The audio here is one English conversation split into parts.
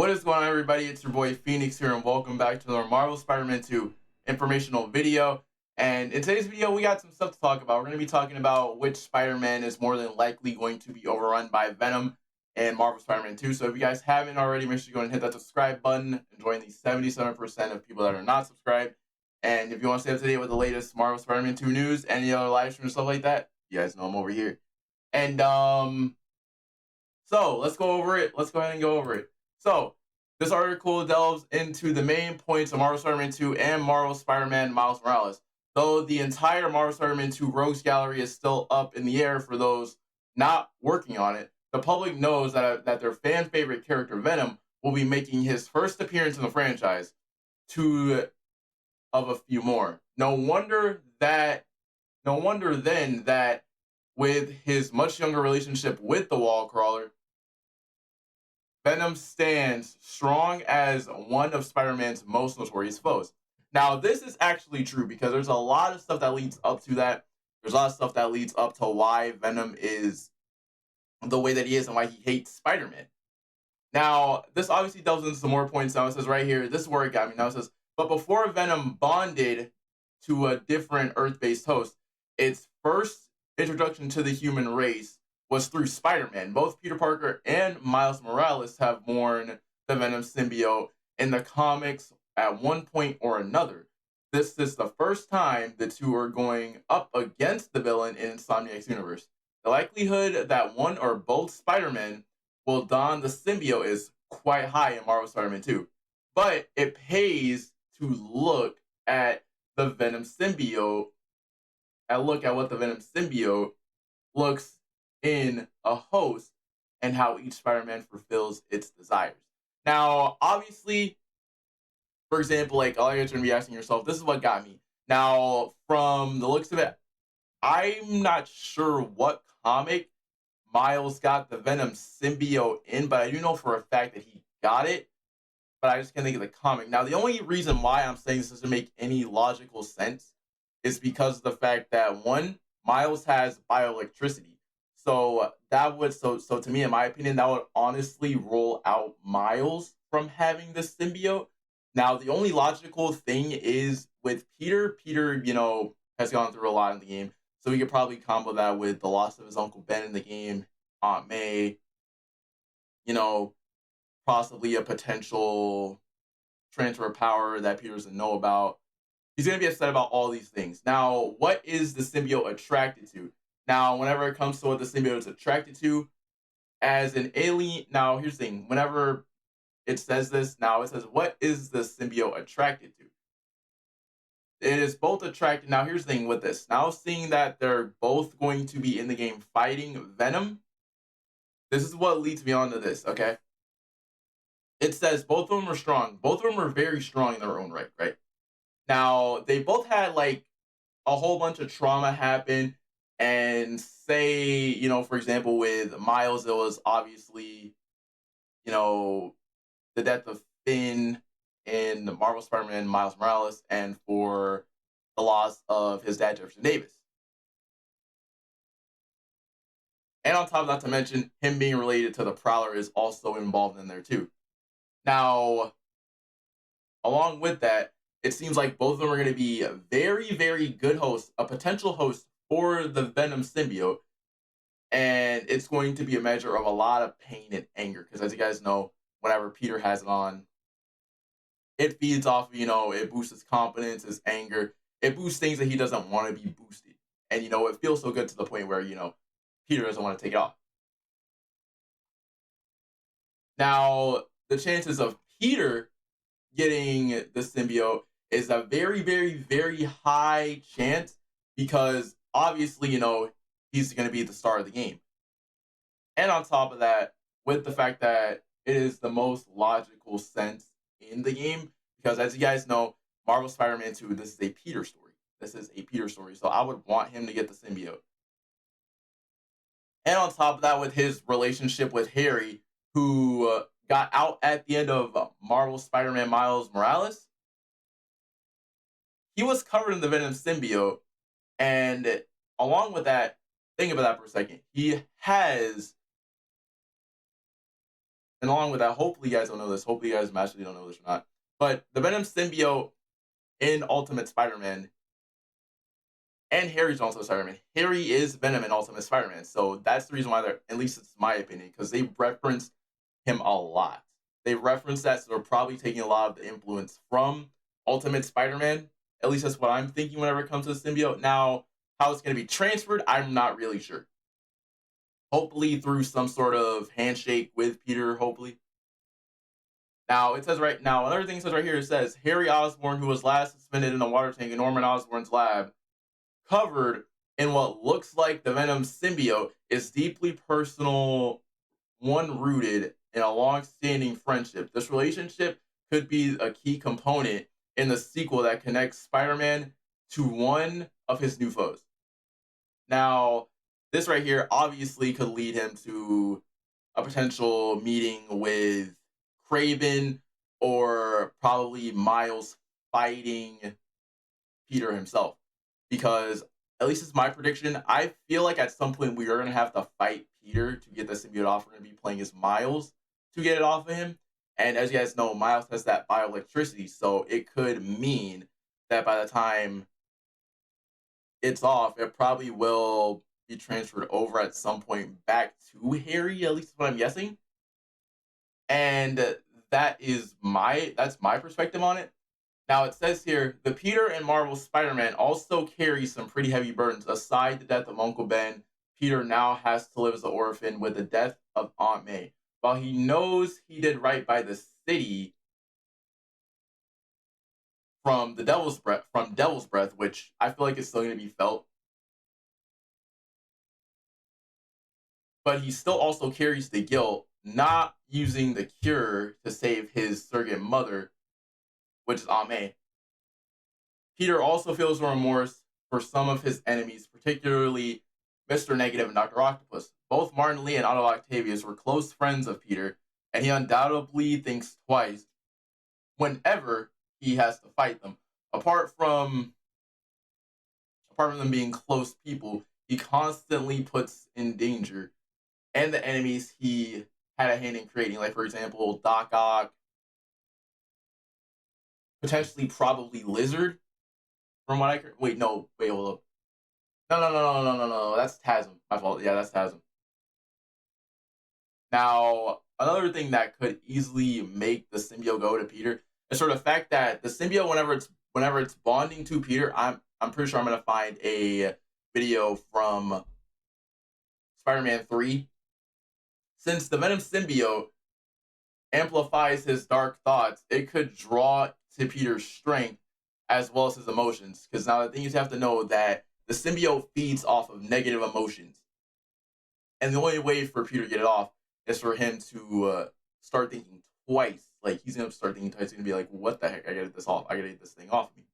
What is going on, everybody? It's your boy Phoenix here, and welcome back to our Marvel Spider-Man 2 informational video. And in today's video, we got some stuff to talk about. We're going to be talking about which Spider-Man is more than likely going to be overrun by Venom in Marvel Spider-Man 2. So if you guys haven't already, make sure you go and hit that subscribe button and join the 77% of people that are not subscribed. And if you want to stay up to date with the latest Marvel Spider-Man 2 news, any other live streams and stuff like that, you guys know I'm over here. And so let's go over it. Let's go ahead and go over it. So, this article delves into the main points of Marvel Spider-Man 2 and Marvel Spider-Man Miles Morales. Though the entire Marvel Spider-Man 2 Rogues Gallery is still up in the air for those not working on it, the public knows that their fan favorite character Venom will be making his first appearance in the franchise. Two of a few more. No wonder then that with his much younger relationship with the Wall Crawler, Venom stands strong as one of Spider-Man's most notorious foes. Now, this is actually true because there's a lot of stuff that leads up to that. There's a lot of stuff that leads up to why Venom is the way that he is and why he hates Spider-Man. Now, this obviously delves into some more points. Now, it says right here, this is where it got me. Now, it says, but before Venom bonded to a different Earth-based host, its first introduction to the human race was through Spider-Man. Both Peter Parker and Miles Morales have worn the Venom symbiote in the comics at one point or another. This is the first time the two are going up against the villain in Insomniac's universe. The likelihood that one or both Spider-Men will don the symbiote is quite high in Marvel Spider-Man 2. But it pays to look at the Venom symbiote, look at what the Venom symbiote looks in a host and how each Spider-Man fulfills its desires. Now, obviously, for example, like all you're going to be asking yourself, this is what got me. Now, from the looks of it, I'm not sure what comic Miles got the Venom symbiote in, but I do know for a fact that he got it, but I just can't think of the comic. Now, the only reason why I'm saying this doesn't make any logical sense is because of the fact that, one, Miles has bioelectricity. So that would so to me, in my opinion, that would honestly rule out Miles from having the symbiote. Now, the only logical thing is with Peter, has gone through a lot in the game. So we could probably combo that with the loss of his Uncle Ben in the game, Aunt May, possibly a potential transfer of power that Peter doesn't know about. He's going to be upset about all these things. Now, what is the symbiote attracted to? Now, whenever it comes to what the symbiote is attracted to, as an alien, now here's the thing, whenever it says this, now it says, what is the symbiote attracted to? It is both attracted, now here's the thing with this, now seeing that they're both going to be in the game fighting Venom, this is what leads me on to this, okay? It says both of them are strong, both of them are very strong in their own right? Now, they both had like a whole bunch of trauma happen. And say, for example, with Miles, it was obviously, the death of Finn in the Marvel Spider-Man Miles Morales, and for the loss of his dad, Jefferson Davis. And on top of that, to mention, him being related to the Prowler is also involved in there too. Now, along with that, it seems like both of them are going to be a very, very good hosts, a potential host for the Venom symbiote, and it's going to be a measure of a lot of pain and anger, because as you guys know, whenever Peter has it on, it feeds off of, it boosts his confidence, his anger, it boosts things that he doesn't want to be boosted, and it feels so good to the point where, Peter doesn't want to take it off. Now, the chances of Peter getting the symbiote is a very, very, very high chance, because obviously, he's going to be the star of the game. And on top of that, with the fact that it is the most logical sense in the game, because as you guys know, Marvel Spider-Man 2, this is a Peter story. So I would want him to get the symbiote. And on top of that, with his relationship with Harry, who got out at the end of Marvel Spider-Man Miles Morales, he was covered in the Venom symbiote. And along with that, think about that for a second. He has and along with that, hopefully you guys don't know this. Hopefully you guys actually don't know this or not. But the Venom symbiote in Ultimate Spider-Man, and Harry's also Spider-Man. Harry is Venom in Ultimate Spider-Man, so that's the reason why they're, at least it's my opinion, because they referenced him a lot. They referenced that, so they're probably taking a lot of the influence from Ultimate Spider-Man. At least that's what I'm thinking whenever it comes to the symbiote. Now, how it's going to be transferred, I'm not really sure. Hopefully through some sort of handshake with Peter, hopefully. Now, it says right now, another thing it says right here, it says, Harry Osborn, who was last suspended in the water tank in Norman Osborn's lab, covered in what looks like the Venom symbiote, is deeply personal, one rooted in a long-standing friendship. This relationship could be a key component in the sequel that connects Spider-Man to one of his new foes. Now, this right here obviously could lead him to a potential meeting with Craven, or probably Miles fighting Peter himself. Because, at least it's my prediction, I feel like at some point we are going to have to fight Peter to get the symbiote off. We're going to be playing as Miles to get it off of him. And as you guys know, Miles has that bioelectricity, so it could mean that by the time it's off, it probably will be transferred over at some point back to Harry, at least what I'm guessing. And that's my perspective on it. Now, it says here, the Peter and Marvel Spider-Man also carry some pretty heavy burdens. Aside the death of Uncle Ben, Peter now has to live as an orphan with the death of Aunt May. While he knows he did right by the city from Devil's Breath, which I feel like is still going to be felt, but he still also carries the guilt not using the cure to save his surrogate mother, which is Aunt May. Peter also feels remorse for some of his enemies, particularly Mr. Negative and Dr. Octopus. Both Martin Lee and Otto Octavius were close friends of Peter, and he undoubtedly thinks twice whenever he has to fight them. Apart from them being close people, he constantly puts in danger and the enemies he had a hand in creating, like for example, Doc Ock, potentially probably Lizard. From what I can, hold up. No. That's Tasm. My fault. Yeah, that's Tasm. Now, another thing that could easily make the symbiote go to Peter is sort of the fact that the symbiote, whenever it's bonding to Peter, I'm pretty sure I'm gonna find a video from Spider-Man 3. Since the Venom symbiote amplifies his dark thoughts, it could draw to Peter's strength as well as his emotions. Because now the thing is, you have to know that the symbiote feeds off of negative emotions. And the only way for Peter to get it off is for him to start thinking twice. Like, he's going to start thinking twice. He's going to be like, what the heck? I got to get this off. I got to get this thing off me.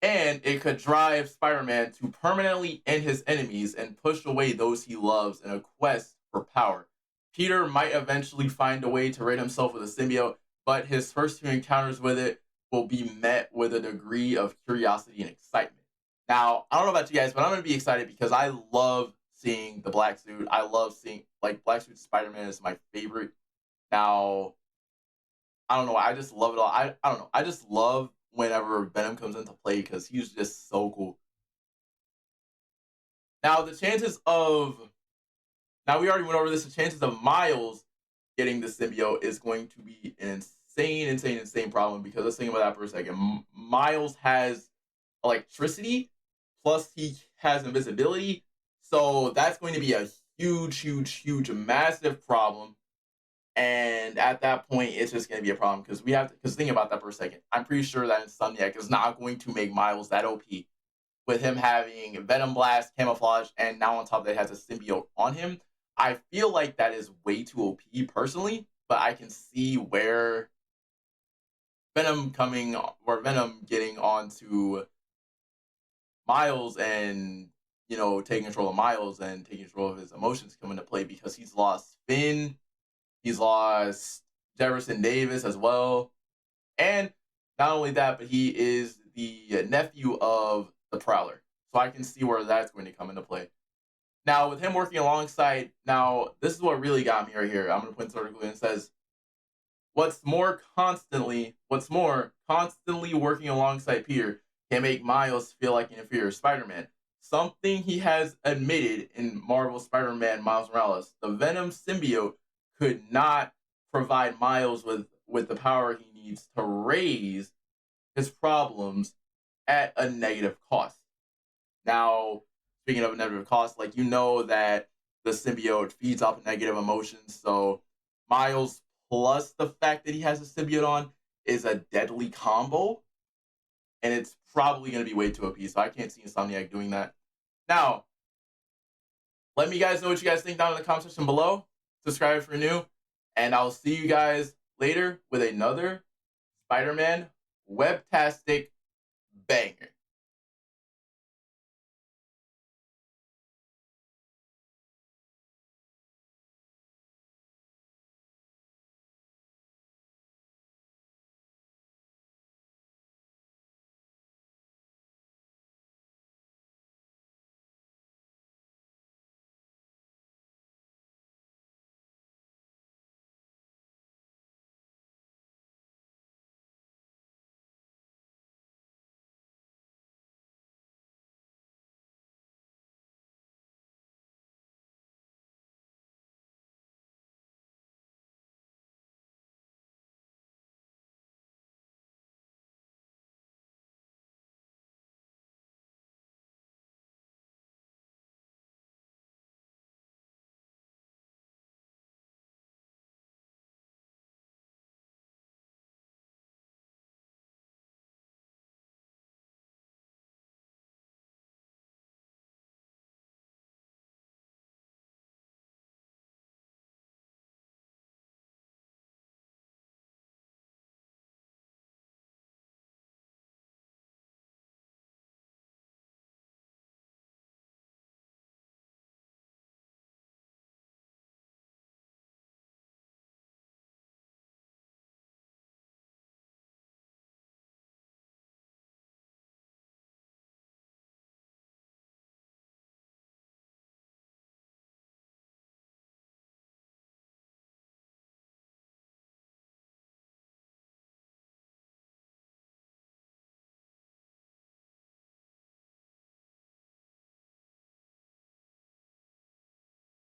And it could drive Spider-Man to permanently end his enemies and push away those he loves in a quest for power. Peter might eventually find a way to rid himself of the symbiote, but his first few encounters with it will be met with a degree of curiosity and excitement. Now, I don't know about you guys, but I'm going to be excited because I love seeing the black suit. I love seeing, like, black suit Spider-Man is my favorite. Now, I don't know. I just love it all. I don't know. I just love whenever Venom comes into play because he's just so cool. Now, we already went over this. The chances of Miles getting the symbiote is going to be an insane problem, because let's think about that for a second. Miles has electricity, plus he has invisibility, so that's going to be a huge, massive problem. And at that point, it's just going to be a problem because think about that for a second. I'm pretty sure that Insomniac is not going to make Miles that OP with him having Venom Blast, Camouflage, and now on top of that has a symbiote on him. I feel like that is way too OP personally, but I can see where Venom getting onto Miles and, taking control of Miles and taking control of his emotions come into play, because he's lost Finn, he's lost Jefferson Davis as well, and not only that, but he is the nephew of the Prowler, so I can see where that's going to come into play. Now, with him working alongside, now this is what really got me right here. I'm gonna put this article in. It says, what's more, constantly working alongside Peter can make Miles feel like an inferior Spider-Man. Something he has admitted in Marvel Spider-Man Miles Morales. The Venom symbiote could not provide Miles with the power he needs to raise his problems at a negative cost. Now, speaking of a negative cost, like, you know that the symbiote feeds off negative emotions, so Miles plus the fact that he has a symbiote on is a deadly combo, and it's probably going to be way too OP, so I can't see Insomniac doing that. Now, let me guys know what you guys think down in the comment section below. Subscribe if you're new, and I'll see you guys later with another Spider-Man webtastic banger.